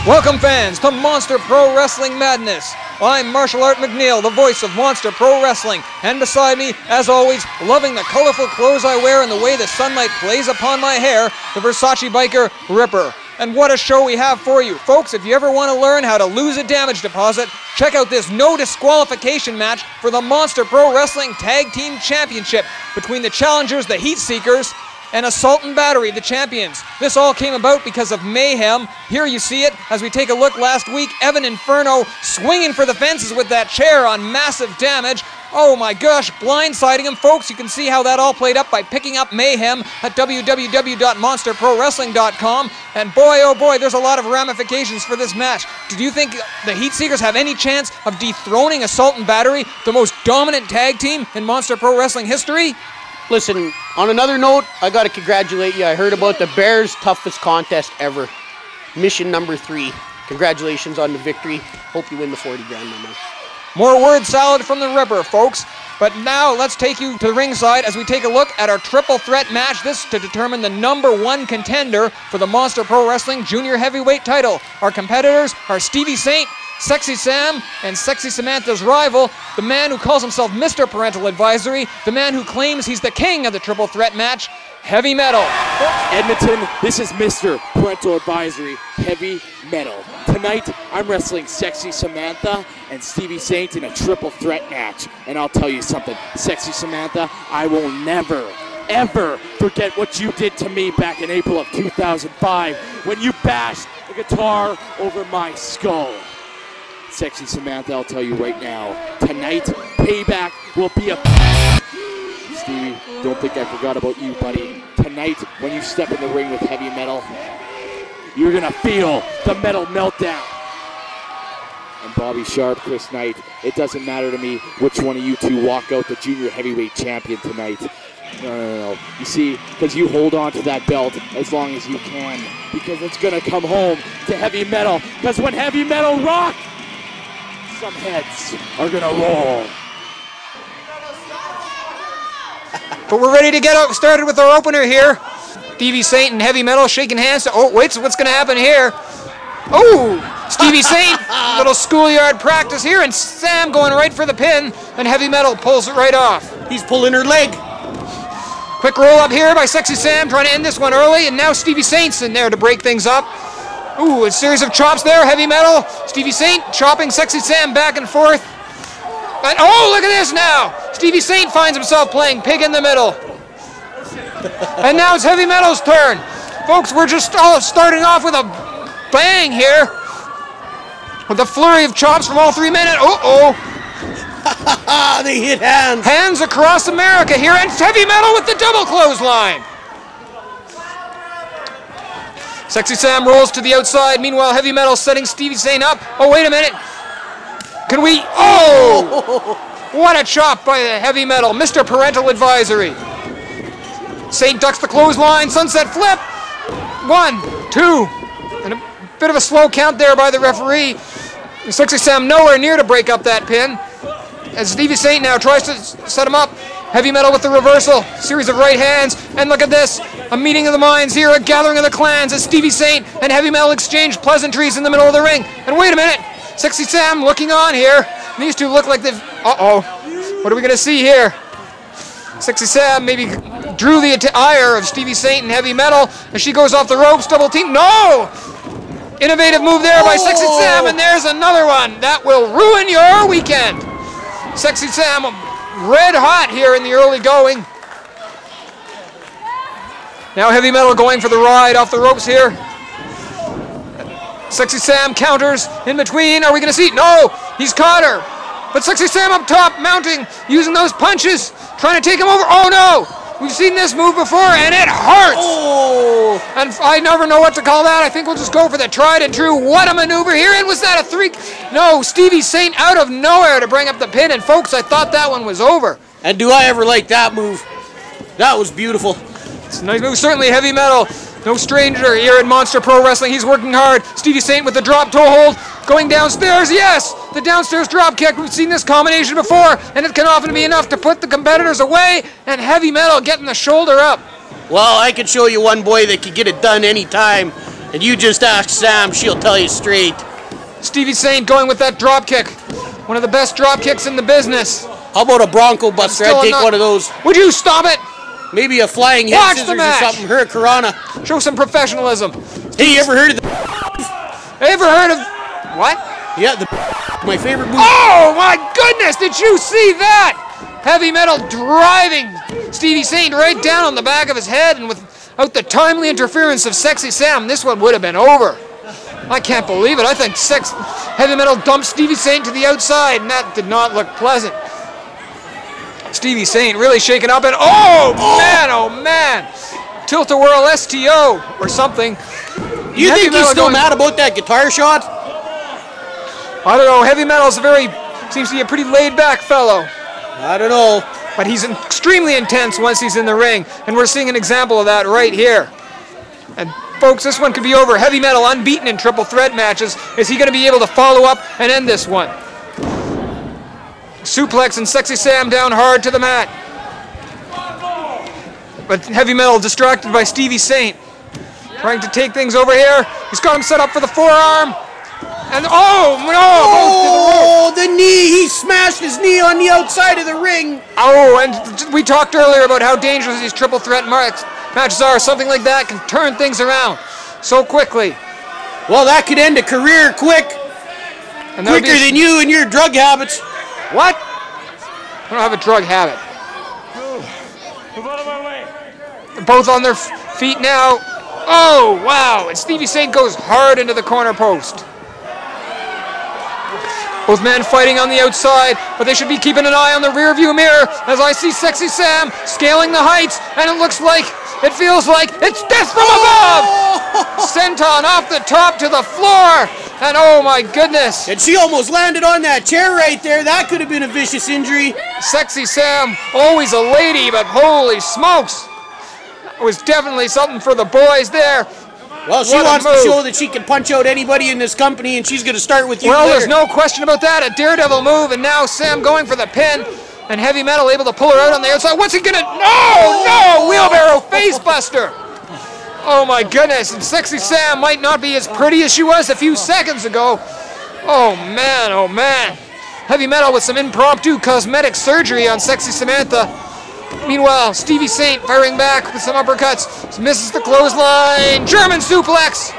Welcome fans to Monster Pro Wrestling Madness. I'm Martial Art McNeil, the voice of Monster Pro Wrestling, and beside me, as always, loving the colorful clothes I wear and the way the sunlight plays upon my hair, the Versace biker, Ripper. And what a show we have for you. Folks, if you ever want to learn how to lose a damage deposit, check out this no disqualification match for the Monster Pro Wrestling Tag Team Championship between the challengers, the Heat Seekers, and Assault and Battery, the champions. This all came about because of mayhem. Here you see it as we take a look last week. Evan Inferno swinging for the fences with that chair on massive damage. Oh my gosh, blindsiding him. Folks, you can see how that all played up by picking up mayhem at www.monsterprowrestling.com. And boy, oh boy, there's a lot of ramifications for this match. Do you think the Heat Seekers have any chance of dethroning Assault and Battery, the most dominant tag team in Monster Pro Wrestling history? Listen, on another note, I got to congratulate you. I heard about the Bears' toughest contest ever. Mission number 3. Congratulations on the victory. Hope you win the 40 grand, my man. More word salad from the Ripper, folks. But now let's take you to the ringside as we take a look at our triple threat match. This to determine the #1 contender for the Monster Pro Wrestling Junior Heavyweight title. Our competitors are Stevie Saint, Sexy Sam, and Sexy Samantha's rival, the man who calls himself Mr. Parental Advisory, the man who claims he's the king of the triple threat match, Heavy Metal. Edmonton, this is Mr. Parental Advisory, Heavy Metal. Tonight, I'm wrestling Sexy Samantha and Stevie Saint in a triple threat match. And I'll tell you something, Sexy Samantha, I will never, ever forget what you did to me back in April of 2005 when you bashed the guitar over my skull. Sexy Samantha, I'll tell you right now, tonight, payback will be a... Stevie, don't think I forgot about you, buddy. Tonight, when you step in the ring with Heavy Metal, you're gonna feel the metal meltdown. And Bobby Sharp, Chris Knight, it doesn't matter to me which one of you two walk out the junior heavyweight champion tonight. No. You see, because you hold on to that belt as long as you can, because it's gonna come home to Heavy Metal, because when Heavy Metal rock, some heads are gonna roll. But we're ready to get started with our opener here. Stevie Saint and Heavy Metal shaking hands. Oh, wait, so what's gonna happen here? Oh, Stevie Saint, little schoolyard practice here, and Sam going right for the pin, and Heavy Metal pulls it right off. He's pulling her leg. Quick roll up here by Sexy Sam, trying to end this one early, and now Stevie Saint's in there to break things up. Ooh, a series of chops there, Heavy Metal. Stevie Saint chopping Sexy Sam back and forth. And oh, look at this now! Stevie Saint finds himself playing pig in the middle. And now it's Heavy Metal's turn. Folks, we're just all starting off with a bang here. With a flurry of chops from all 3 men. Uh-oh. They hit hands. Hands across America here, and Heavy Metal with the double clothesline. Sexy Sam rolls to the outside. Meanwhile, Heavy Metal setting Stevie Saint up. Oh, wait a minute. Can we... Oh! What a chop by the Heavy Metal. Mr. Parental Advisory. Saint ducks the clothesline. Sunset flip. 1, 2. And a bit of a slow count there by the referee. Sexy Sam nowhere near to break up that pin. As Stevie Saint now tries to set him up. Heavy Metal with the reversal. Series of right hands. And look at this. A meeting of the minds here. A gathering of the clans as Stevie Saint and Heavy Metal exchange pleasantries in the middle of the ring. And wait a minute. Sexy Sam looking on here. These two look like they've... Uh-oh. What are we going to see here? Sexy Sam maybe drew the ire of Stevie Saint and Heavy Metal as she goes off the ropes. Double team. No! Innovative move there by Sexy Sam. And there's another one. That will ruin your weekend. Sexy Sam red hot here in the early going. Now Heavy Metal going for the ride off the ropes here. Sexy Sam counters in between. Are we going to see? No! He's caught her. But Sexy Sam up top, mounting, using those punches, trying to take him over. Oh no! We've seen this move before, and it hurts! Oh! And I never know what to call that. I think we'll just go for the tried and true. What a maneuver here. And was that a 3? No, Stevie Saint out of nowhere to bring up the pin. And folks, I thought that one was over. And do I ever like that move? That was beautiful. It's a nice move. Certainly Heavy Metal. No stranger here in Monster Pro Wrestling. He's working hard. Stevie Saint with the drop toe hold. Going downstairs. Yes! The downstairs drop kick. We've seen this combination before. And it can often be enough to put the competitors away. And Heavy Metal getting the shoulder up. Well, I could show you one boy that could get it done anytime. And you just ask Sam, she'll tell you straight. Stevie Saint going with that drop kick. One of the best drop kicks in the business. How about a Bronco Buster? I'd take one of those. Would you stop it? Maybe a flying head scissors or something. Hurricanrana. Show some professionalism. Hey, you ever heard of the... Ever heard of... What? Yeah, my favorite movie. Oh, my goodness! Did you see that? Heavy Metal driving Stevie Saint right down on the back of his head, and without the timely interference of Sexy Sam, this one would have been over. I can't believe it. I think Heavy Metal dumped Stevie Saint to the outside, and that did not look pleasant. Stevie Saint really shaken up, and oh man! Tilt-a-whirl STO or something. You think he's still mad about that guitar shot? I don't know. Heavy Metal's seems to be a pretty laid-back fellow. I don't know. But he's extremely intense once he's in the ring, and we're seeing an example of that right here. And folks, this one could be over. Heavy Metal unbeaten in triple threat matches. Is he going to be able to follow up and end this one? Suplex and Sexy Sam down hard to the mat. But Heavy Metal distracted by Stevie Saint. Trying to take things over here. He's got him set up for the forearm. And oh, the knee! He smashed his knee on the outside of the ring. Oh, and we talked earlier about how dangerous these triple threat matches are. Something like that can turn things around so quickly. Well, that could end a career quick. And quicker than you and your drug habits. What? I don't have a drug habit. Move out of my way. They're both on their feet now. Oh, wow. And Stevie Saint goes hard into the corner post. Both men fighting on the outside, but they should be keeping an eye on the rearview mirror as I see Sexy Sam scaling the heights, and it feels like it's death from above! Senton off the top to the floor, and oh my goodness! And she almost landed on that chair right there. That could have been a vicious injury. Sexy Sam, always a lady, but holy smokes! It was definitely something for the boys there. Well, she wants to show that she can punch out anybody in this company, and she's going to start with you. Well, there's no question about that. A daredevil move, and now Sam going for the pin, and Heavy Metal able to pull her out on the outside. What's he going to... No! Wheelbarrow facebuster! Oh, my goodness. And Sexy Sam might not be as pretty as she was a few seconds ago. Oh, man. Oh, man. Heavy Metal with some impromptu cosmetic surgery on Sexy Samantha. Meanwhile, Stevie Saint firing back with some uppercuts. Misses the clothesline. German suplex.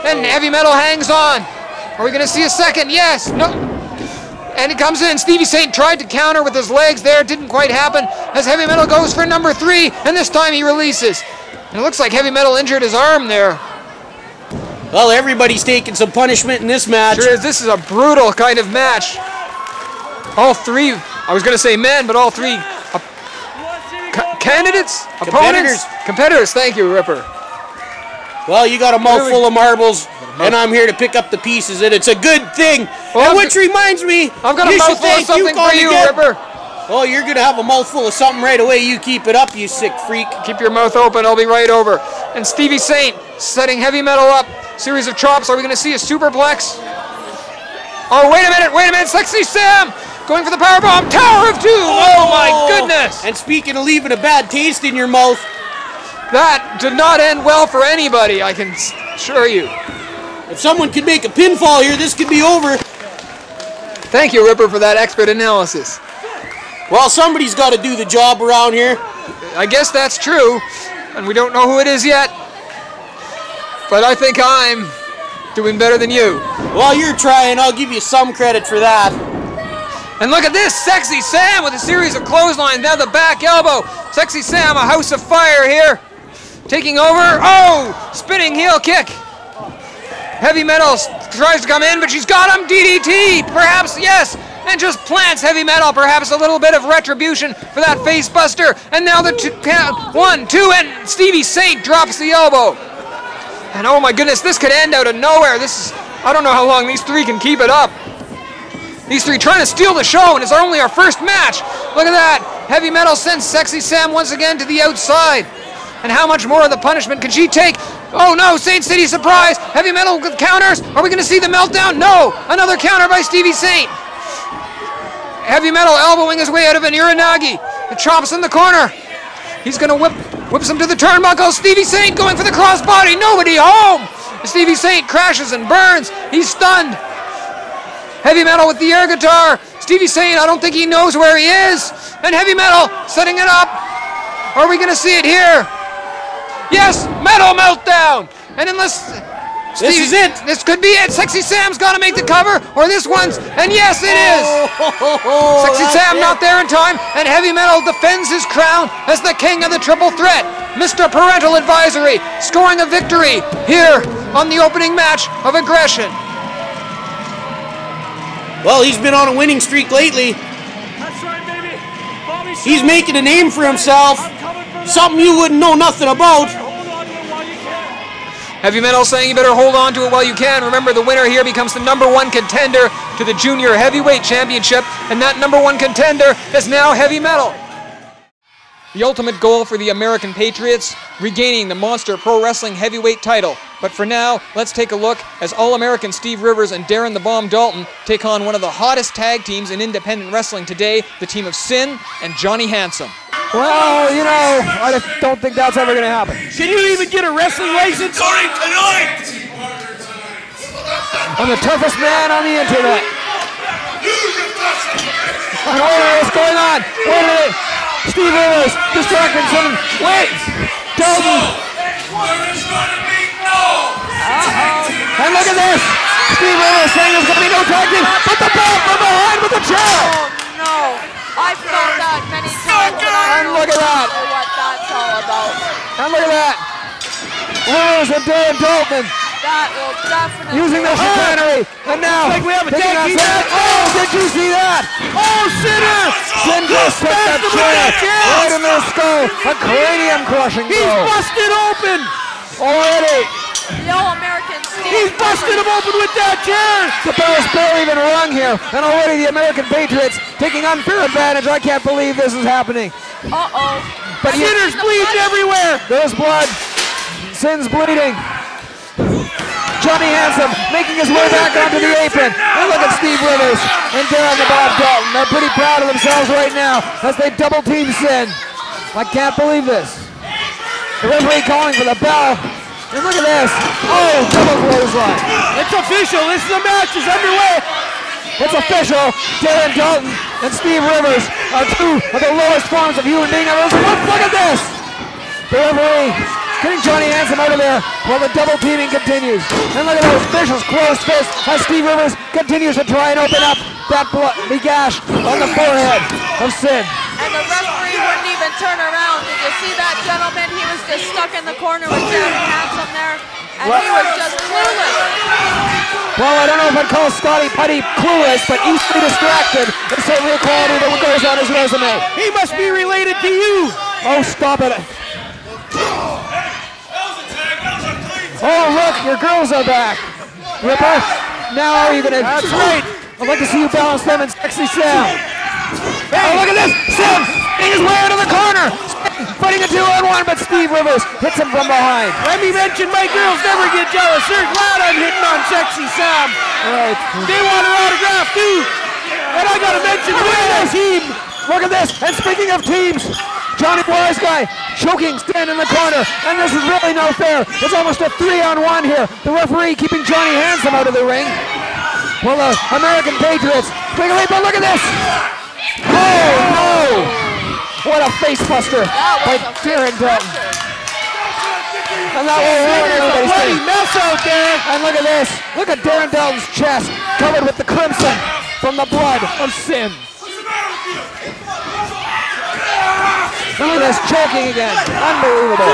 And Heavy Metal hangs on. Are we going to see a second? Yes. No. And it comes in. Stevie Saint tried to counter with his legs there. Didn't quite happen. As Heavy Metal goes for number 3. And this time he releases. And it looks like Heavy Metal injured his arm there. Well, everybody's taking some punishment in this match. Sure is. This is a brutal kind of match. All three, I was going to say men, but all three candidates? Opponents? Competitors. Thank you, Ripper. Well, you got a mouthful of marbles, and I'm here to pick up the pieces, and it's a good thing. Well, and which reminds me, I've got a mouthful of something for you, Ripper. Oh, you're going to have a mouthful of something right away. You keep it up, you sick freak. Keep your mouth open. I'll be right over. And Stevie Saint setting Heavy Metal up. Series of chops. Are we going to see a superplex? Oh, wait a minute. Sexy Sam going for the powerbomb. Tower of 2. Oh, my goodness. And speaking of leaving a bad taste in your mouth. That did not end well for anybody, I can assure you. If someone could make a pinfall here, this could be over. Thank you, Ripper, for that expert analysis. Well, somebody's got to do the job around here. I guess that's true, and we don't know who it is yet. But I think I'm doing better than you. Well, you're trying. I'll give you some credit for that. And look at this, Sexy Sam with a series of clotheslines, now the back elbow. Sexy Sam, a house of fire here. Taking over, spinning heel kick. Heavy Metal tries to come in, but she's got him, DDT, perhaps, yes. And just plants Heavy Metal, perhaps a little bit of retribution for that face buster. And now the 1, 2, and Stevie Saint drops the elbow. And oh my goodness, this could end out of nowhere. I don't know how long these three can keep it up. These three trying to steal the show, and it's only our first match. Look at that. Heavy Metal sends Sexy Sam once again to the outside. And how much more of the punishment can she take? Oh no, Saint City surprise. Heavy Metal with counters. Are we going to see the meltdown? No. Another counter by Stevie Saint. Heavy Metal elbowing his way out of an Uranagi. The chops in the corner. He's going to whips him to the turnbuckle. Stevie Saint going for the crossbody. Nobody home. Stevie Saint crashes and burns. He's stunned. Heavy Metal with the air guitar. Stevie Saint, I don't think he knows where he is. And Heavy Metal setting it up. Are we going to see it here? Yes, Metal Meltdown. And unless... This is it. This could be it. Sexy Sam's got to make the cover, or this one's, and yes, it is. Sexy Sam not there in time, and Heavy Metal defends his crown as the king of the triple threat. Mr. Parental Advisory scoring a victory here on the opening match of Aggression. Well, he's been on a winning streak lately. That's right, baby. Bobby He's Sean, making a name for himself. I'm coming for that. Something you wouldn't know nothing about. Hold on to it while you can. Heavy Metal saying you better hold on to it while you can. Remember, the winner here becomes the #1 contender to the Junior Heavyweight Championship, and that #1 contender is now Heavy Metal. The ultimate goal for the American Patriots, regaining the Monster Pro Wrestling Heavyweight title. But for now, let's take a look as All-American Steve Rivers and Darren the Bomb Dalton take on one of the hottest tag teams in independent wrestling today, the team of Sin and Johnny Handsome. Well, you know, I don't think that's ever going to happen. Can you even get a wrestling license? I'm the toughest man on the internet. And what's going on? Wait a minute. Steve Rivers distracting someone. Wait! Dalton! And look at this! Steve Rivers saying there's going to be no tag team, but the ball from behind with the chair! Oh no! I've felt that many times, but I And look at that! don't know what that's all about. And look at that! Rivers and Darren Dalton That will definitely... using the chicanery, and now Like we have a taking tag on team Sin. match. Oh, did you see that? Oh, Sinner! Sin just took that chair right in the skull, a cranium-crushing He's blow. busted open. Already, The All-American Steve He's busted him open with that chair. the bell's barely even rung here, and already the American Patriots taking unfair advantage. I can't believe this is happening. Uh-oh. But you- Sinner's bleeding everywhere. There's blood. Sin's bleeding. Johnny Handsome making his way back onto the apron. And look at Steve Rivers and Darren the Bob Dalton. They're pretty proud of themselves right now as they double team Sin. I can't believe this. The referee calling for the bell. And look at this. Oh, double clothesline. It's official. This is the match is underway. It's official. Darren Dalton and Steve Rivers are two of the lowest forms of human being I've ever seen. Look at this. The referee getting Johnny Handsome out of there while the double teaming continues. And look at those vicious closed fists as Steve Rivers continues to try and open up that big gash on the forehead of Sin. And the referee wouldn't even turn around. Did you see that gentleman? He was just stuck in the corner with Johnny Handsome there. And he was just clueless. Well, I don't know if I'd call Scotty Putty clueless, but easily distracted is certainly a quality that goes on his resume. He must be related to you. Oh, stop it. Oh, look, your girls are back. Ripper, now are you going to... That's right. I'd like to see you balance them in Sexy Sam. Oh, look at this. Sam getting his way out of the corner. Fighting a 2-on-1, but Steve Rivers hits him from behind. Let me mention my girls never get jealous. They're glad I'm hitting on Sexy Sam. Right. They want her autograph too. And I gotta mention the team. Look at this. And speaking of teams, Johnny Wise Guy choking Stan in the corner. And this is really no fair. It's almost a 3-on-1 here. The referee keeping Johnny Handsome out of the ring. Well, the American Patriots. Quick leap, but look at this. Oh, no. What a face buster by Darren Dalton. And that will ruin everybody's Bloody face. mess out there. And look at this. Look at Darren Dalton's chest covered with the crimson from the blood of Sin. And look at this choking again. Unbelievable.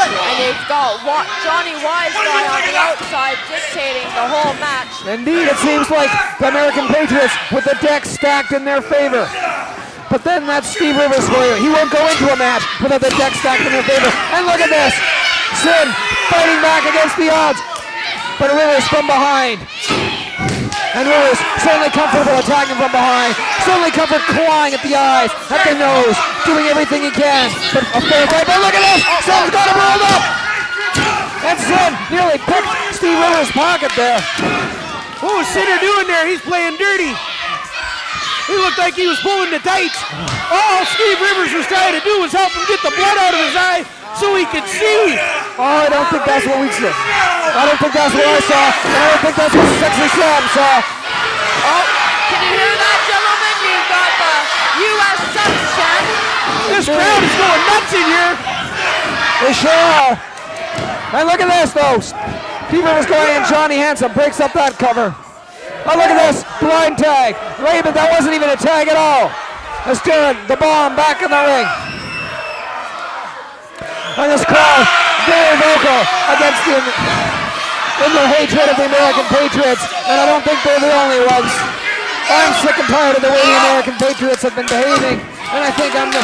And they've got Johnny Wise Guy on the outside dictating the whole match. Indeed, it seems like the American Patriots with the deck stacked in their favor. But then that's Steve Rivers for you. He won't go into a match without the deck stacked in their favor. And look at this. Sin fighting back against the odds. But Rivers from behind. And Rivers certainly comfortable attacking from behind. Certainly comfort clawing at the eyes, at the nose, doing everything he can. But a fair fight. But look at this. Sin's got him rolled up. And Sin nearly picked Steve Rivers' pocket there. What was Sinner doing there? He's playing dirty. He looked like he was pulling the tights. All Steve Rivers was trying to do was help him get the blood out of his eye so we could see. Oh, I don't think that's what we saw. I don't think that's what I saw. And I don't think that's what Sexy Sam saw. Oh, can you hear that, gentlemen? You've got the U.S. Sex Champ. This crowd is going nuts in here. They sure are. And look at this, though. Steve Rivers going in. Johnny Handsome breaks up that cover. Oh, look at this. Blind tag. Wait a minute, that wasn't even a tag at all. Let's do it. The Bomb back in the ring. And this crowd, very vocal against in their hatred of the American Patriots. And I don't think they're the only ones. I'm sick and tired of the way the American Patriots have been behaving. And I think I'm the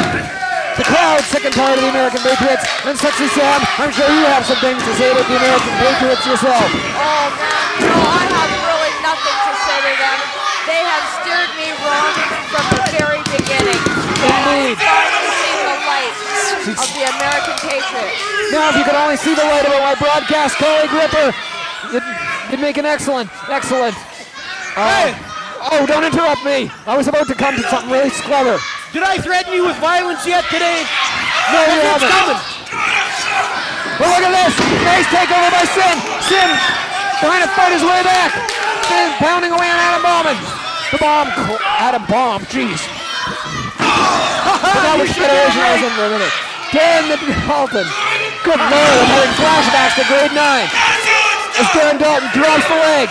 crowd sick and tired of the American Patriots. And Sexy Sam, I'm sure you have some things to say about the American Patriots yourself. Oh, man. No, I have really nothing to say to them. They have steered me wrong from the very beginning. Indeed. I'm starting to see the light of the American Patriots. Now, if you could only see the light about my broadcast colleague Ripper, you'd make an excellent. Hey! Oh, don't interrupt me. I was about to come to something really clever. Did I threaten you with violence yet today? No, you It's haven't. coming. Well, look at this. Nice takeover by Sin. Sin trying to fight his way back. Sin pounding away on Adam Bauman. The Bomb. Adam Bomb. Jeez. Forgot which federation I was in for a minute. Darren Dalton. Good lord, I'm having flashbacks to grade 9. As Darren Dalton drops the leg.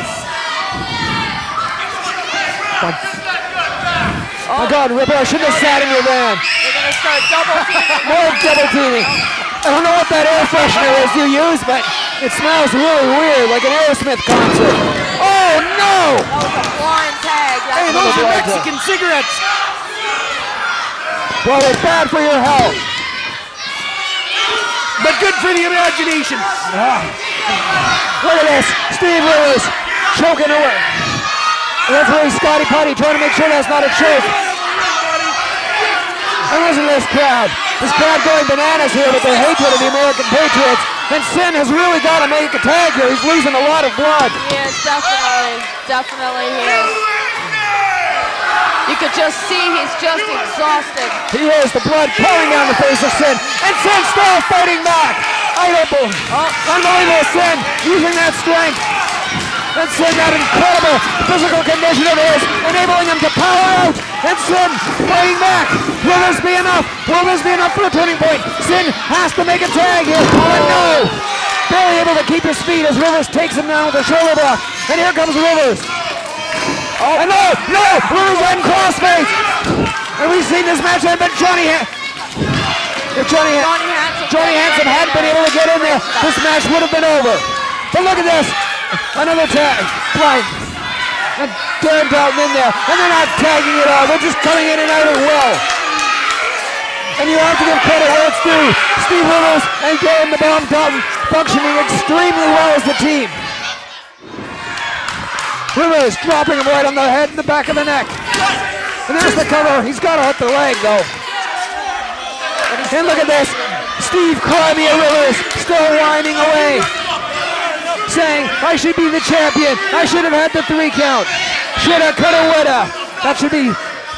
Oh God, Ripper, I shouldn't have sat in your van. They're going to start double teaming. More double teaming. I don't know what that air freshener is you use, but it smells really weird, like an Aerosmith concert. Oh no! That was a blind tag. Hey, That's those are blind tag. Mexican cigarettes. Well, it's bad for your health. But good for the imagination. Look at this. Steve Rivers choking away. Referee Scotty Putty trying to make sure that's not a choke. And listen to this crowd. This crowd going bananas here with their hatred of the American Patriots. And Sin has really got to make a tag here. He's losing a lot of blood. He is definitely he is. You could just see he's just exhausted. He is, the blood pouring down the face of Sin. And Sin still fighting back. I don't believe. Unbelievable Sin using that strength. And Sin, that incredible physical condition of his, enabling him to power out. And Sin fighting back. Will this be enough? Will this be enough for a turning point? Sin has to make a tag here. But no. Barely able to keep his feet as Rivers takes him down with a shoulder block. And here comes Rivers. Oh, and no! Rivers in crossface. And we've seen this match end, but Johnny Handsome hadn't been able to get in there, this match would have been over. But look at this. Another tag. Blind. And Darren Dalton in there. And they're not tagging at all. They're just coming in and out at will. And you have to give credit where it's due. Steve Rivers and Darren the Bomb Dalton functioning extremely well as the team. Rivers dropping him right on the head and the back of the neck. And there's the cover. He's got to hit the leg, though. And look at this. Steve Crimea Rivers still whining away, saying, I should be the champion. I should have had the 3 count. Shoulda, coulda, woulda. That should be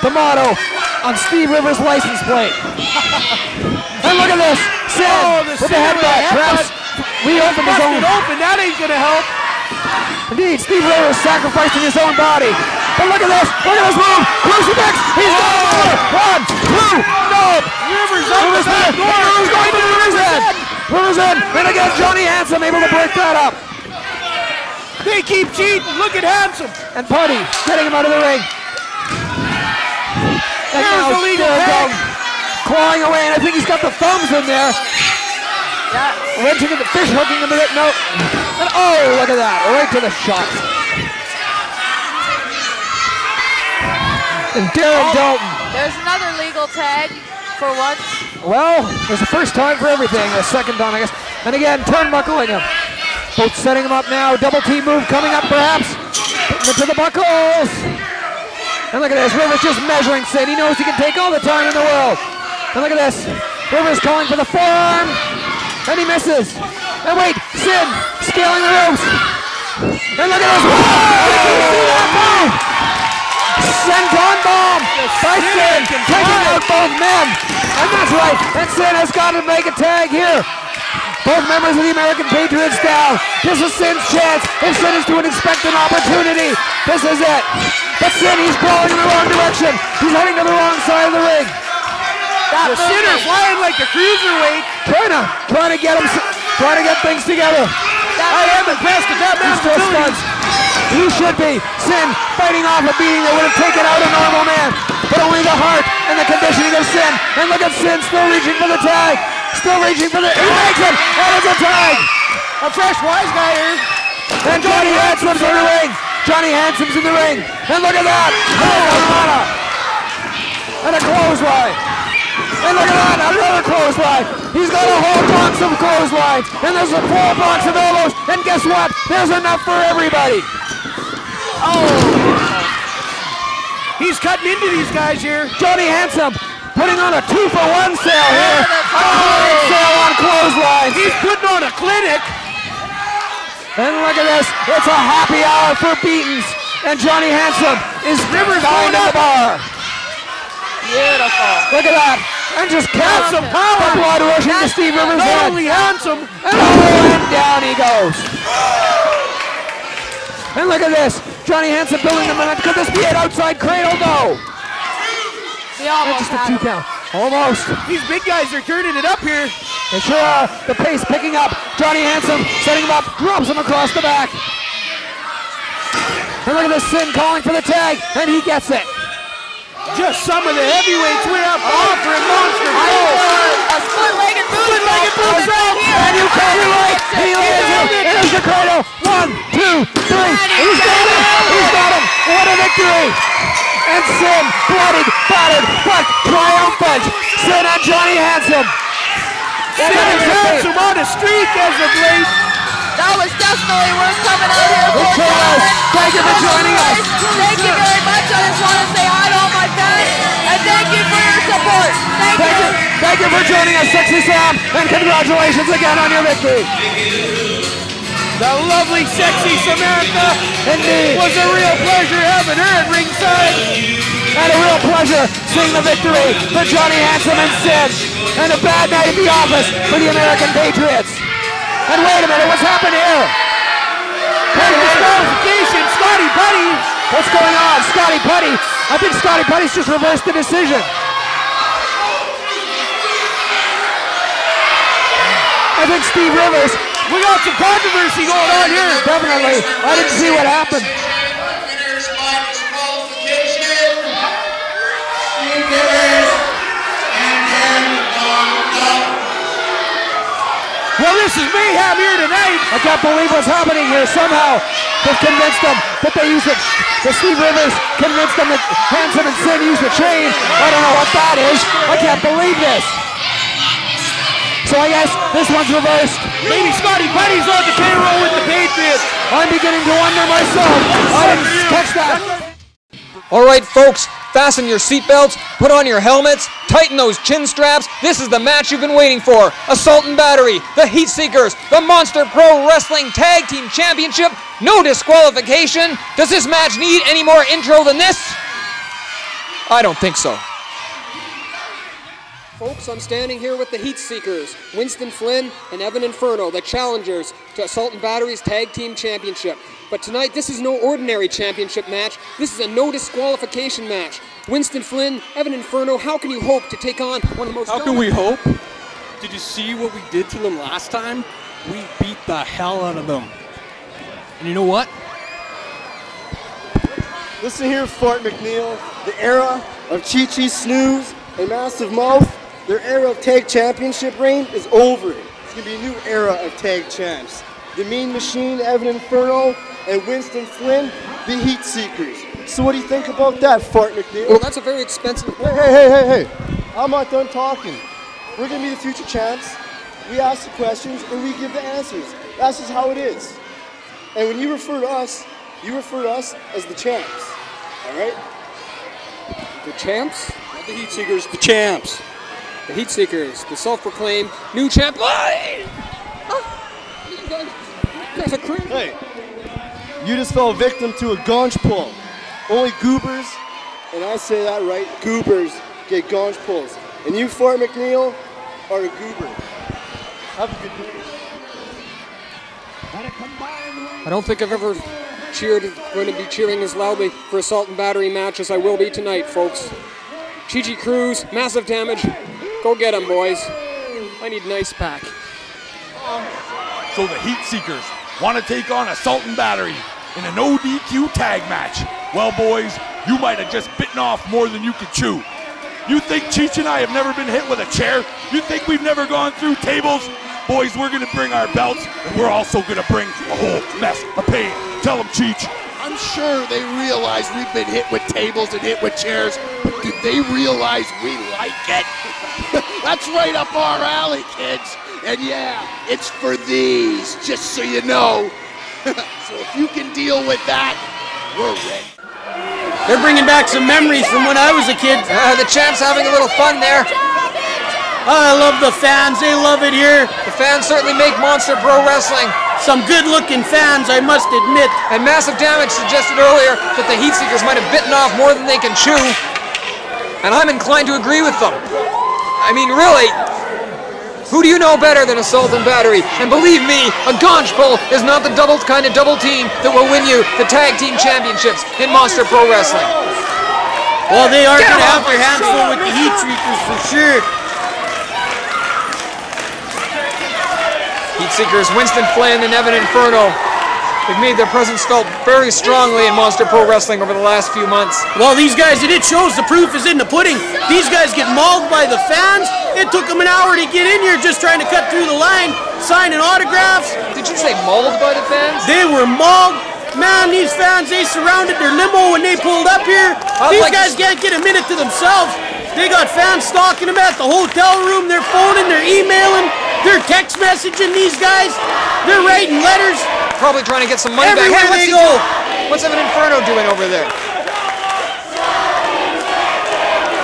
the motto on Steve Rivers' license plate. And look at this. Sin with the headbutt. Perhaps reopened his own. That ain't gonna help. Indeed, Steve Rivers sacrificing his own body. But look at this. Look at this move. Crucifix. He's got more. 1, 2. No. Rivers up the back door. Rivers going to Rivers in. Rivers in. And again, Johnny Handsome able to break that up. They keep cheating. Look at Handsome. And Putty getting him out of the ring. And There's the legal tag. Clawing away, and I think he's got the thumbs in there. Yeah. Wrenching at the fish, hooking him with it. No. And oh, look at that. Right to the shot. And Darren Dalton. There's another legal tag for once. Well, there's a first time for everything. A second time, I guess. And again, turnbuckling him. Both setting him up now. Double team move coming up, perhaps. Putting it to the buckles. And look at this. Rivers just measuring Sin. He knows he can take all the time in the world. And look at this. Rivers calling for the forearm. And he misses. And wait, Sin scaling the ropes. And look at this. Oh, did you see that move? senton bomb by Sin, taking out both men. And that's right, and Sin has got to make a tag here. Both members of the American Patriots down. This is Sin's chance. If Sin is to expect an opportunity, this is it. But Sin, he's crawling in the wrong direction. He's heading to the wrong side of the ring. The Sinner flying like the cruiserweight. Trying to get him, trying to get things together. I am impressed with that man's ability. He should be. Sin fighting off a beating that would have taken out a normal man. But only the heart and the conditioning of Sin. And look at Sin still reaching for the tag. Still reaching for the... He makes it! And it's a tag! A fresh wise guy here. And Johnny Handsome's in the ring. Johnny Handsome's in the ring. And look at that! And a clothesline. And look at that, another clothesline. He's got a whole box of clotheslines. And there's a full box of elbows. And guess what? There's enough for everybody. Oh! He's cutting into these guys here. Johnny Handsome putting on a 2-for-1 sale here. A hard sale on clotheslines. He's putting on a clinic. And look at this. It's a happy hour for beatings. And Johnny Handsome is dying at the bar. Beautiful. Look at that. And just counts some power. the blood rushing to Steve Rivers' Not head. only handsome. And down he goes. And look at this. Johnny Handsome building the minute. Could this be an outside cradle? No. He almost Just a had 2 him. count. Almost. These big guys are turning it up here. They sure are. The pace picking up. Johnny Handsome setting him up. Drops him across the back. And look at this Sin calling for the tag. And he gets it. Just some of the heavyweights we have to offer in Monster Pro. A split-legged boot. And you call it right. He lands it. There's the cradle. 1, 2, 3. He's got him. He's got him. What a victory. And Sin, bloodied, battered, but triumphant. Sin and Johnny Handsome. Sin and Handsome on a streak as of late. That was definitely worth coming out here for. It sure was. Thank you for joining us. Thank you very much. I just want to say hi to all my fans, and thank you for your support. Thank you. Thank you for joining us, Sexy Sam, and congratulations again on your victory. The lovely, sexy Samantha. Indeed. Was a real pleasure having her at ringside. And a real pleasure seeing the victory for Johnny Handsome and Sid. And a bad night at the office for the American Patriots. And wait a minute, what's happened here? Disqualification, Scotty Putty. What's going on? Scotty Putty. I think Scotty Putty's just reversed the decision. I think Steve Rivers. We got some controversy going on here. Definitely. I didn't see what happened. Well, this is mayhem here tonight. I can't believe what's happening here. Somehow they've convinced them that they use it. The Steve Rivers convinced them that Handsome and Sin use the chain. I don't know what that is. I can't believe this. So I guess this one's reversed. Maybe Scotty Putty's on the payroll with the Patriots. I'm beginning to wonder myself. I didn't catch that. All right, folks, fasten your seatbelts, put on your helmets, tighten those chin straps. This is the match you've been waiting for. Assault and Battery, the Heat Seekers, the Monster Pro Wrestling Tag Team Championship. No disqualification. Does this match need any more intro than this? I don't think so. Folks, I'm standing here with the Heat Seekers, Winston Flynn and Evan Inferno, the challengers to Assault and Battery's Tag Team Championship. But tonight, this is no ordinary championship match. This is a no disqualification match. Winston Flynn, Evan Inferno, how can you hope to take on one of the most... How can we hope? Did you see what we did to them last time? We beat the hell out of them. And you know what? Listen here, Fort McNeil. The era of Chi-Chi Snooze and Massive Mouth, their era of tag championship reign is over. It's going to be a new era of tag champs. The Mean Machine, Evan Inferno, and Winston Flynn, the Heat Seekers. So what do you think about that, Fort McNeil? Well, that's a very expensive... Hey. I'm not done talking. We're going to be the future champs. We ask the questions and we give the answers. That's just how it is. And when you refer to us as the champs. All right? The champs? Not the Heat Seekers, the champs. The Heat Seekers, the self-proclaimed new champ... That's a crazy... Hey, you just fell victim to a gunge pull. Only goobers and I say that right, goobers get gaunch pulls. And you, Fort McNeil, are a goober. Have a good day. I don't think I've ever going to be cheering as loudly for assault and battery match as I will be tonight, folks. Chi-Chi Cruz, massive damage. Go get him, boys. I need an ice pack. So the Heat Seekers want to take on Assault and Battery in an ODQ tag match. Well, boys, you might have just bitten off more than you could chew. You think Cheech and I have never been hit with a chair? You think we've never gone through tables? Boys, we're going to bring our belts, and we're also going to bring a whole mess of pain. Tell them, Cheech. I'm sure they realize we've been hit with tables and hit with chairs, but do they realize we like it? That's right up our alley, kids. And yeah, it's for these, just so you know. So if you can deal with that, we're ready. They're bringing back some memories from when I was a kid. The champ's having a little fun there. I love the fans. They love it here. The fans certainly make Monster Pro Wrestling. Some good-looking fans, I must admit. And Massive Damage suggested earlier that the Heat Seekers might have bitten off more than they can chew. And I'm inclined to agree with them. I mean, really, who do you know better than Assault and Battery? And believe me, a gaunch pull is not the kind of double team that will win you the tag team championships in Monster Pro Wrestling. Well, they are going to have their hands full with the Heat Seekers for sure. Heat Seekers, Winston Flynn and Evan Inferno. They've made their presence felt very strongly in Monster Pro Wrestling over the last few months. Well, these guys, it shows the proof is in the pudding. These guys get mauled by the fans. It took them an hour to get in here just trying to cut through the line, signing autographs. Did you say mauled by the fans? They were mauled. Man, these fans, they surrounded their limo when they pulled up here. These guys can't get a minute to themselves. They got fans stalking them at the hotel room. They're phoning, they're emailing, they're text messaging these guys. They're writing letters. Probably trying to get some money everywhere back. Hey, they go. What's Evan Inferno doing over there?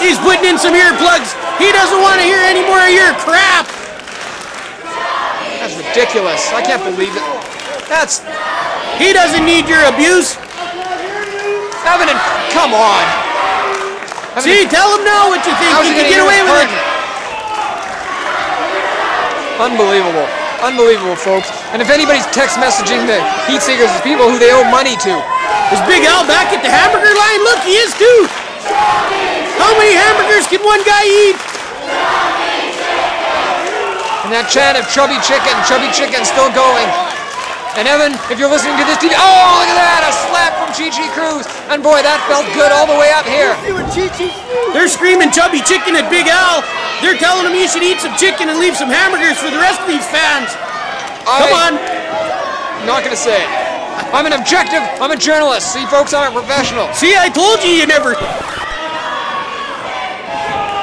He's putting in some earplugs. He doesn't want to hear any more of your crap. That's ridiculous. I can't believe it. He doesn't need your abuse. Evan, come on. See, tell him now what you think. You can get away with it. Unbelievable. Unbelievable, folks. And if anybody's text messaging the Heat Seekers, it's people who they owe money to. Is Big Al back at the hamburger line? Look, he is too. How many hamburgers can one guy eat? And that chant of chubby chicken still going. And Evan, if you're listening to this TV, oh, look at that, a slap from Chi-Chi Cruz. And boy, that felt good all the way up here. They're screaming chubby chicken at Big Al. They're telling him he should eat some chicken and leave some hamburgers for the rest of these fans. Come on. I'm not going to say it. I'm an objective, I'm a journalist. See, folks, I'm a professional. See, I told you never.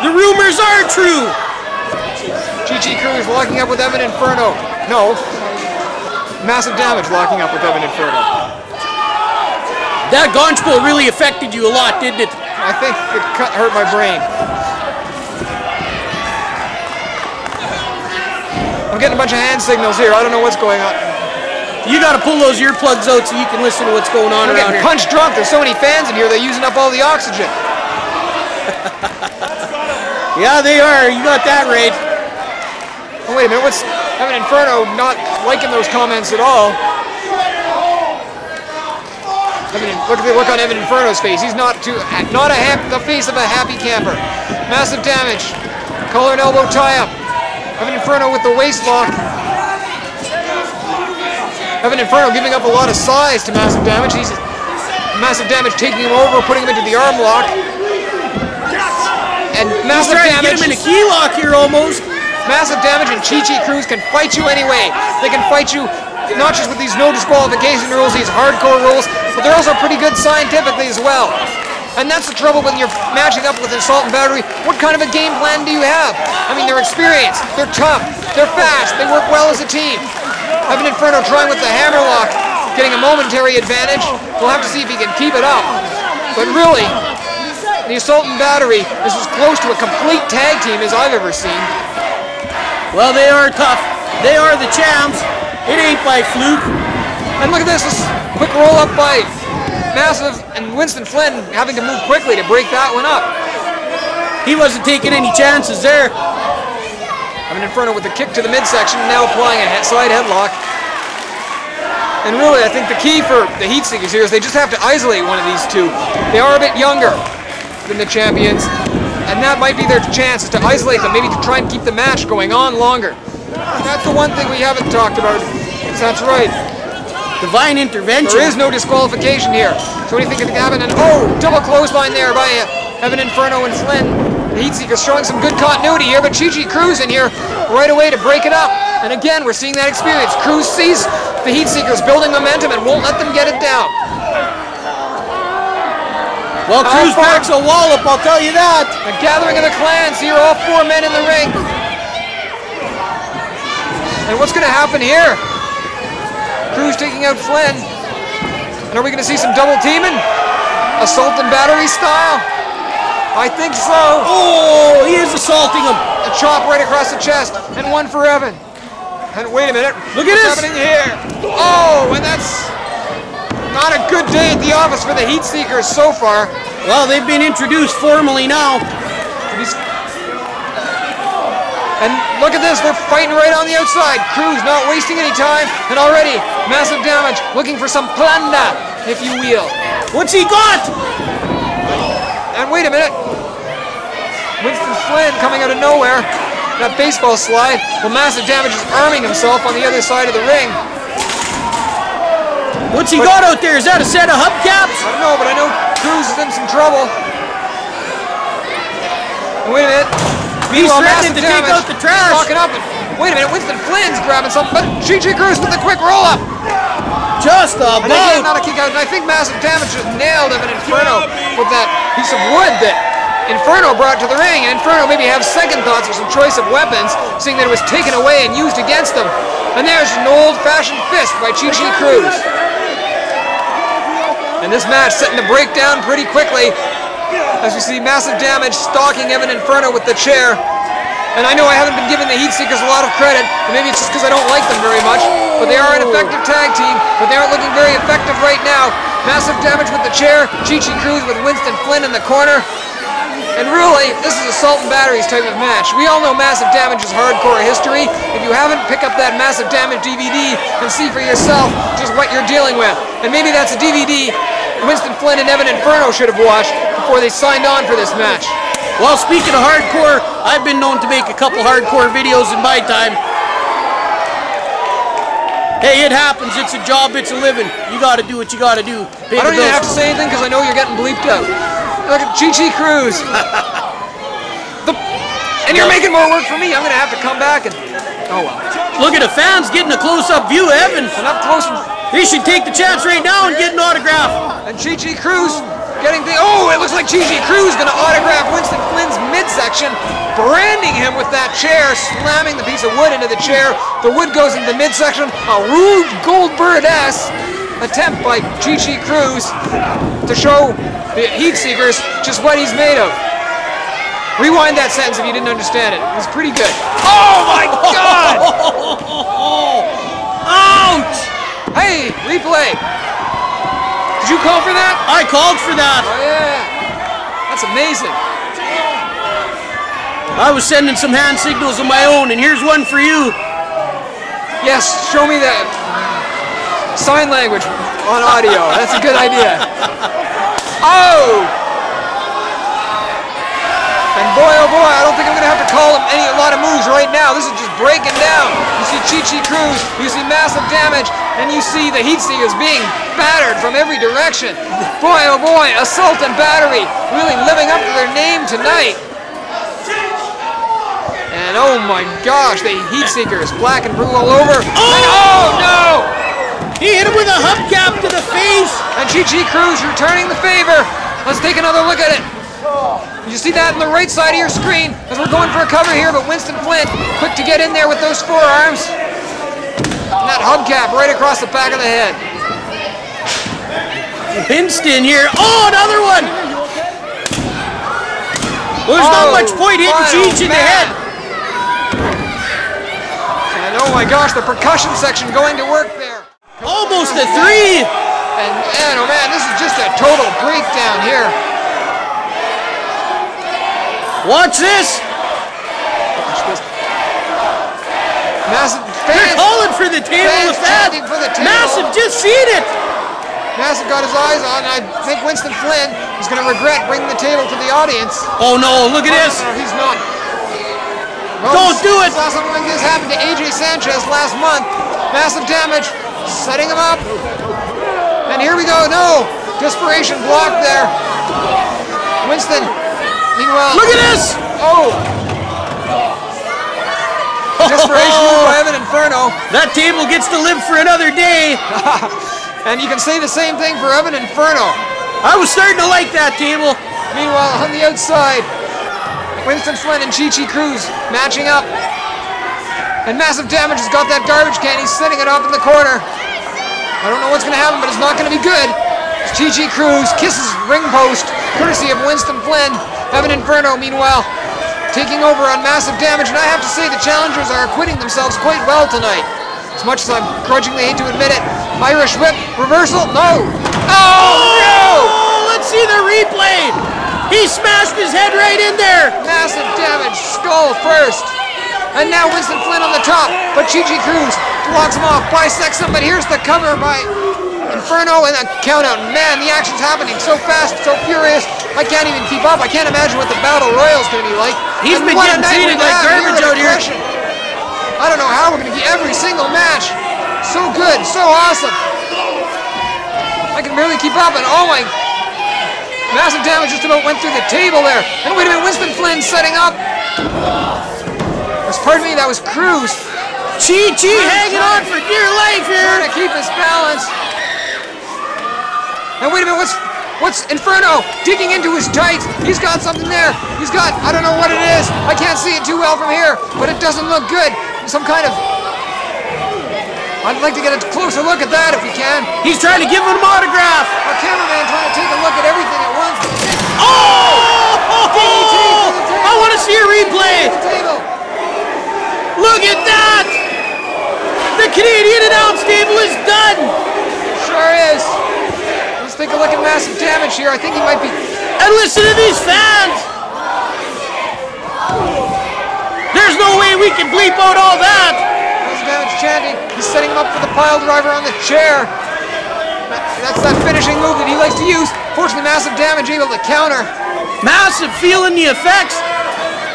The rumors are true. Chi-Chi Cruz locking up with Evan Inferno. No. Massive Damage locking up with Evan Inferno. That gaunch pull really affected you a lot, didn't it? I think it hurt my brain. I'm getting a bunch of hand signals here. I don't know what's going on. You got to pull those earplugs out so you can listen to what's going on around here. I'm getting punch drunk. There's so many fans in here, they're using up all the oxygen. Yeah, they are. You got that right. Oh, wait a minute. What's Evan Inferno not liking those comments at all? Look at the look on Evan Inferno's face. He's not the face of a happy camper. Massive Damage. Collar and elbow tie-up. Evan Inferno with the waist lock. Evan Inferno giving up a lot of size to Massive Damage. Massive Damage taking him over, putting him into the arm lock. And Massive Damage. Get him in a key lock here almost. Massive Damage and Chi-Chi Cruz can fight you anyway. They can fight you not just with these no disqualification rules, these hardcore rules, but they're also pretty good scientifically as well. And that's the trouble when you're matching up with Assault and Battery. What kind of a game plan do you have? I mean, they're experienced, they're tough, they're fast, they work well as a team. Evan Inferno trying with the hammerlock, getting a momentary advantage. We'll have to see if he can keep it up. But really, the Assault and Battery is as close to a complete tag team as I've ever seen. Well, they are tough. They are the champs. It ain't by fluke. And look at this quick roll up by Massive and Winston Flynn having to move quickly to break that one up. He wasn't taking any chances there. Evan Inferno with the kick to the midsection, now applying a slide headlock. And really, I think the key for the Heat Seekers here is they just have to isolate one of these two. They are a bit younger than the champions, and that might be their chance is to isolate them, maybe to try and keep the match going on longer. That's the one thing we haven't talked about. That's right. Divine intervention. There is no disqualification here. So what do you think can happen? And oh, double clothesline there by Evan Inferno and Flynn. The Heat Seekers showing some good continuity here, but Chi Cruz in here right away to break it up. And again, we're seeing that experience. Cruz sees the Heat Seekers building momentum and won't let them get it down. Well, Cruz packs a wallop, I'll tell you that. A gathering of the clans here, all 4 men in the ring. And what's going to happen here? Cruz taking out Flynn. And are we going to see some double teaming? Assault and battery style? I think so. Oh, he is assaulting him. A chop right across the chest, and one for Evan. And wait a minute. Look at what's happening here. Oh, and that's not a good day at the office for the Heat Seekers so far. Well, they've been introduced formally now. And look at this, they're fighting right on the outside. Cruz not wasting any time, and already massive damage, looking for some plunder, if you will. What's he got? And wait a minute. Winston Flynn coming out of nowhere. That baseball slide. Well, massive damage is arming himself on the other side of the ring. What's he got out there? Is that a set of hubcaps? I don't know, but I know Cruz is in some trouble. And wait a minute. He's threatening to take out the trash. Walking up. And, wait a minute, Winston Flynn's grabbing something, but Chi Cruz with the quick roll-up. Just about. And again, not a kick out. And I think massive damage just nailed him in Inferno with that piece of wood that Inferno brought to the ring. And Inferno maybe have second thoughts or some choice of weapons, seeing that it was taken away and used against them. And there's an old-fashioned fist by Chi Cruz. And this match setting to break down pretty quickly. As we see massive damage stalking Evan Inferno with the chair. And I know I haven't been giving the Heat Seekers a lot of credit, and maybe it's just because I don't like them very much, but they are an effective tag team, but they aren't looking very effective right now. Massive damage with the chair, Chi Cruz with Winston Flynn in the corner. And really, this is assault and batteries type of match. We all know Massive Damage is hardcore history. If you haven't, pick up that Massive Damage DVD and see for yourself just what you're dealing with. And maybe that's a DVD Winston Flynn and Evan Inferno should have watched before they signed on for this match. Well, speaking of hardcore, I've been known to make a couple hardcore videos in my time. Hey, it happens. It's a job. It's a living. You got to do what you got to do. I don't even have to say anything because I know you're getting bleeped out. Look at Chi Cruz. And you're making more work for me. I'm going to have to come back and... Oh, well. Look at the fans getting a close-up view of Evan. And up close. He should take the chance right now and get an autograph. And Chi Cruz getting the... Oh, it looks like Chi Cruz going to autograph Winston Flynn's midsection, branding him with that chair, slamming the piece of wood into the chair. The wood goes into the midsection. A Rube Goldberg-esque attempt by Chi Cruz to show the Heat Seekers just what he's made of. Rewind that sentence if you didn't understand it. It was pretty good. Oh my God! Ouch! Hey, replay. Did you call for that? I called for that. Oh yeah. That's amazing. I was sending some hand signals of my own, and here's one for you. Yes, show me that sign language on audio. That's a good idea. Oh! And boy, oh boy, I don't think I'm going to have to call him a lot of moves right now. This is just breaking down. You see Chi Cruz, you see massive damage, and you see the Heat Seekers being battered from every direction. Boy, oh boy, assault and battery really living up to their name tonight. And oh my gosh, the Heat Seekers, black and blue all over. Oh, and oh no! He hit him with a hubcap to the face. And Chi Cruz returning the favor. Let's take another look at it. You see that on the right side of your screen as we're going for a cover here, but Winston Flynn quick to get in there with those forearms. And that hubcap right across the back of the head. Winston here. Oh, another one. Well, there's not much point hitting Cheech in the head. And oh my gosh, the percussion section going to work there. Almost a 3. And man, oh man, this is just a total breakdown here. Watch this. Watch this. Massive They're fans. calling for the table Fans with that. chanting for the table. Massive just seen it. Massive got his eyes on. I think Winston Flynn is going to regret bringing the table to the audience. Oh no, look at this. No, he's not. Well, Don't do it. Saw something like this happen to AJ Sanchez last month. Massive damage. Setting him up. And here we go. No. Desperation block there. Winston. Meanwhile. Look at this. Oh. Desperation move by Evan Inferno. That table gets to live for another day. And you can say the same thing for Evan Inferno. I was starting to like that table. Meanwhile, on the outside, Winston Flynn and Chi-Chi Cruz matching up. And Massive Damage has got that garbage can. He's setting it up in the corner. I don't know what's going to happen, but it's not going to be good. Chi-Chi Cruz kisses ring post, courtesy of Winston Flynn. Evan Inferno, meanwhile, taking over on Massive Damage, and I have to say the challengers are acquitting themselves quite well tonight. As much as I'm grudgingly hate to admit it. Irish whip, reversal, no! Oh, no! Let's see the replay. He smashed his head right in there. Massive Damage, skull first. And now Winston Flynn on the top, but Chi-Chi Cruz blocks him off, bisects him, but here's the cover by Inferno and a count out. Man, the action's happening so fast, so furious. I can't even keep up. I can't imagine what the Battle Royale's going to be like. He's been getting treated like garbage out here. I don't know how we're going to get every single match. So good, so awesome. I can barely keep up, and oh my... Massive Damage just about went through the table there. And wait a minute, Winston Flynn setting up. Pardon me, that was Cruz. Chi-Chi hanging on for dear life here. Trying to keep his balance. And wait a minute, what's Inferno digging into his tights? He's got something there. He's got, I don't know what it is. I can't see it too well from here, but it doesn't look good. Some kind of, I'd like to get a closer look at that if we can. He's trying to give him an autograph. Our cameraman trying to take a look at everything at once. Oh! I want to see a replay. Look at that! The Canadian announce table is done. Sure is. Let's take a look at Massive Damage here. I think he might be. And listen to these fans. There's no way we can bleep out all that. Massive Damage chanting. He's setting him up for the pile driver on the chair. That's that finishing move that he likes to use. Fortunately, Massive Damage able to counter. Massive feeling the effects.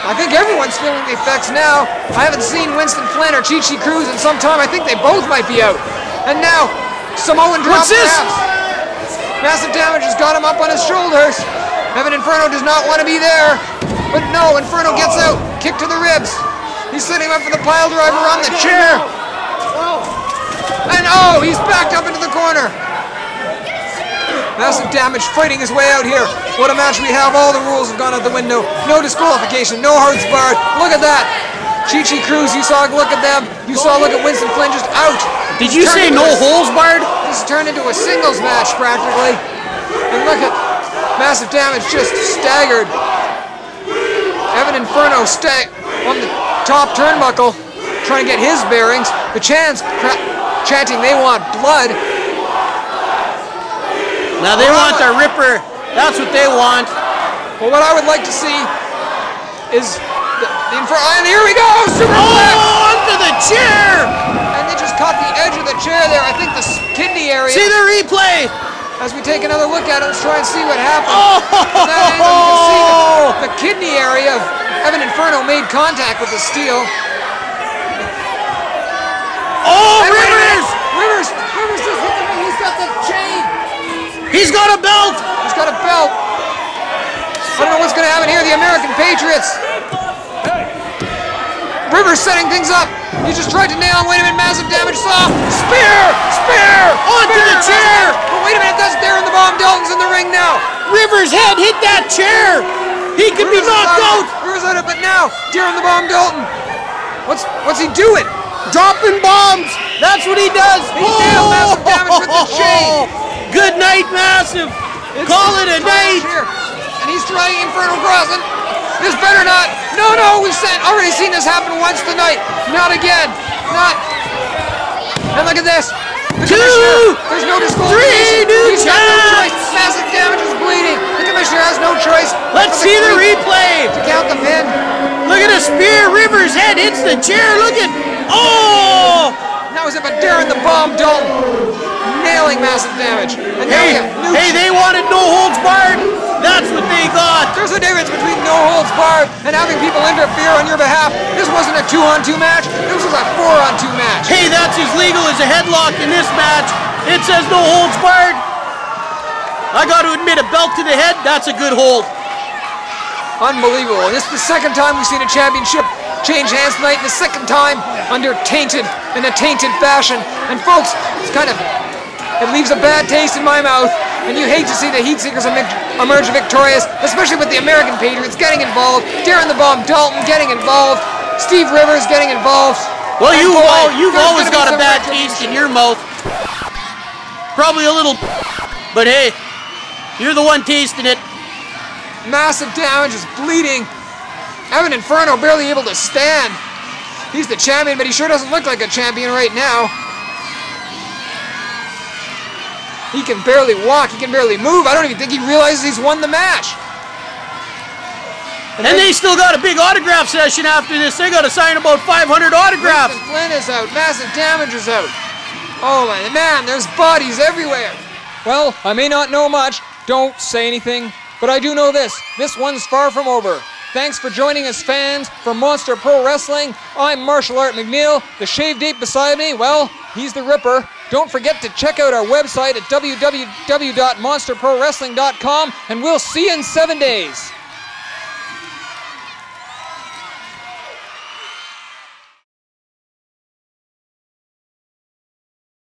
I think everyone's feeling the effects now. I haven't seen Winston Flynn or Chi-Chi Cruz in some time. I think they both might be out. And now, Samoan drop. What's this? Massive Damage has got him up on his shoulders. Evan Inferno does not want to be there. But no, Inferno gets out. Kick to the ribs. He's setting him up for the pile driver on the chair. And oh, he's backed up into the corner. Massive Damage fighting his way out here. What a match we have. All the rules have gone out the window. No disqualification, no hearts barred. Look at that. Chi-Chi Cruz, you saw a look at them. You saw a look at Winston Flynn just out. Did you say no holes barred? This turned into a singles match practically. And look at Massive Damage just staggered. Evan Inferno on the top turnbuckle trying to get his bearings. The chanting they want blood. Now they want the Ripper. That's what they want. Well, what I would like to see is the Inferno. And here we go! Superplex! Oh, onto the chair! And they just caught the edge of the chair there. I think the kidney area. See the replay! As we take another look at it, let's try and see what happened. Oh! From that angle, you can see the kidney area of Evan Inferno made contact with the steel. Oh, and Rivers! Rivers just hit him. He's got the chain. He's got a belt! He's got a belt. I don't know what's going to happen here. The American Patriots. Rivers setting things up. He just tried to nail him. Wait a minute. Massive Damage saw. Spear! Spear! Onto the chair! But wait a minute. That's Darren the Bomb Dalton's in the ring now. Rivers' head hit that chair. He could be knocked out. Rivers out of it, but now Darren the Bomb Dalton. What's he doing? Dropping bombs. That's what he does. He nailed Massive Damage with the chain. Good night, Massive. Call it a night. Here. And he's trying Inferno Crossing. This better not. No, we've already seen this happen once tonight. Not again. Not. And look at this. The Two, commissioner, there's no disqualification. 3 new He's got no champs. choice. Massive Damage is bleeding. The commissioner has no choice. Let's see the replay. To count the pin. Look at the spear. Rivers' head hits the chair. Look at. Oh! That was it, but Darren the Bomb Dalton nailing Massive Damage. And Hey, they wanted no holds barred. That's what they got. There's a difference between no holds barred and having people interfere on your behalf. This wasn't a 2-on-2 match. This was a 4-on-2 match. Hey, that's as legal as a headlock in this match. It says no holds barred. I got to admit, a belt to the head, that's a good hold. Unbelievable. And this is the second time we've seen a championship change hands tonight, and the second time in a tainted fashion. And folks, it leaves a bad taste in my mouth, and you hate to see the Heat Seekers emerge victorious, especially with the American Patriots getting involved, Darren the Bomb Dalton getting involved, Steve Rivers getting involved. Well, you've always got a bad taste in your mouth. Probably a little, but hey, you're the one tasting it. Massive Damage is bleeding. Evan Inferno barely able to stand. He's the champion, but he sure doesn't look like a champion right now. He can barely walk, he can barely move. I don't even think he realizes he's won the match. And they still got a big autograph session after this. They got to sign about 500 autographs. Winston Flynn is out, Massive Damage is out. Oh my man, there's bodies everywhere. Well, I may not know much, don't say anything, but I do know this one's far from over. Thanks for joining us, fans, for Monster Pro Wrestling. I'm Martial Art McNeil. The shaved ape beside me, well, he's the Ripper. Don't forget to check out our website at www.monsterprowrestling.com, and we'll see you in 7 days.